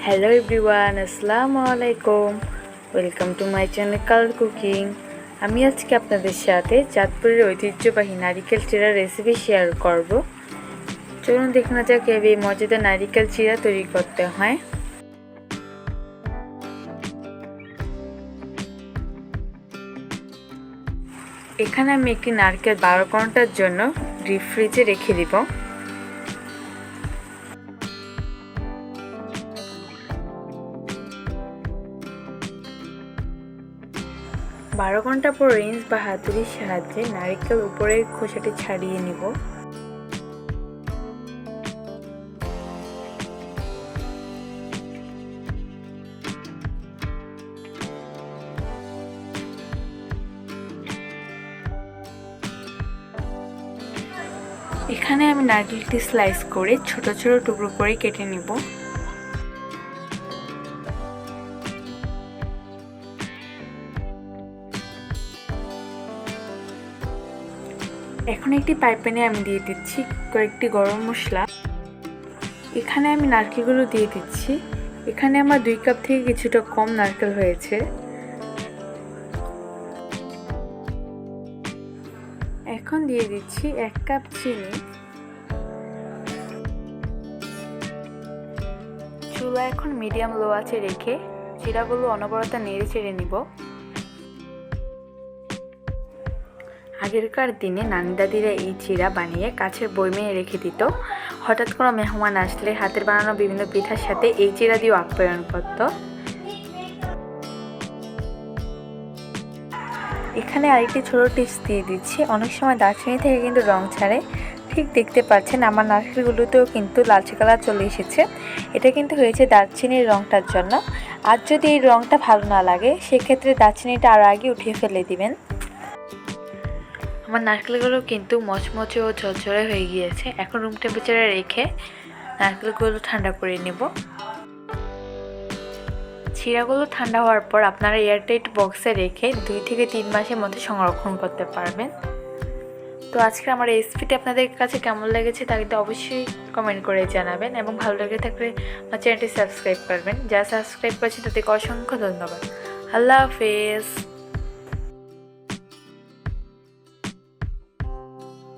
Hello everyone, আসসালামু আলাইকুম। Welcome to my channel colour cooking. আমি আজকে আপনাদের সাথে চাঁদপুরের ঐতিহ্যবাহী নারিকেল চিড়ার রেসিপি শেয়ার করব। চলুন দেখে না যাক এই মজাদার নারিকেল চিড়া তৈরি করতে হয়। এখানে আমি একটি নারকেল 12 ঘন্টার জন্য ডিপ ফ্রিজে রেখে দিব। বারো ঘন্টা পর রেঞ্জ বা হাতুড়ির সাহায্যে নারিকেল উপরের খোসাটি ছাড়িয়ে নিব। এখানে আমি নারকেলটি স্লাইস করে ছোট ছোট টুকরো করে কেটে নিব। এখন একটি ফ্রাই প্যানে আমি দিয়ে দিচ্ছি কয়েকটি গরম মশলা। এখানে আমি নারকেলগুলো দিয়ে দিচ্ছি। এখানে আমার 2 কাপ থেকে কিছুটা কম নারকেল হয়েছে। এখন দিয়ে দিচ্ছি 1 কাপ চিনি। চুলা এখন মিডিয়াম লো আঁচে রেখে চিড়াগুলো অনবরত নেড়ে চেড়ে নিব। আগেরকার দিনে নানি দাদিরা এই চিড়া বানিয়ে কাছের বয়মে রেখে দিত। হঠাৎ কোনো মেহমান আসলে হাতের বানানো বিভিন্ন পিঠার সাথে এই চিড়া দিয়েও আপ্যায়ন করত। এখানে আরেকটি ছোট টিপস দিয়ে দিচ্ছি। অনেক সময় দারচিনি থেকে কিন্তু রং ছাড়ে। ঠিক দেখতে পাচ্ছেন আমার নারকেলগুলোতেও কিন্তু লালচে কালার চলে এসেছে। এটা কিন্তু হয়েছে দারচিনির রংটার জন্য। আর যদি এই রংটা ভালো না লাগে সেক্ষেত্রে দারচিনিটা আরও আগে উঠিয়ে ফেলে দিবেন। আমার নারকেলগুলো কিন্তু মচমচে ও ঝরঝরে হয়ে গিয়েছে। এখন রুম টেম্পারেচারে রেখে নারকেলগুলো ঠান্ডা করে নেব। চিড়াগুলো ঠান্ডা হওয়ার পর আপনারা এয়ারটাইট বক্সে রেখে 2 থেকে 3 মাসের মধ্যে সংরক্ষণ করতে পারবেন। তো আজকে আমার এই রেসিপিটি আপনাদের কাছে কেমন লেগেছে তা কিন্তু অবশ্যই কমেন্ট করে জানাবেন এবং ভালো লেগে থাকলে আমার চ্যানেলটি সাবস্ক্রাইব করবেন। যারা সাবস্ক্রাইব করেছেন তাদেরকে অসংখ্য ধন্যবাদ। আল্লাহ হাফেজ।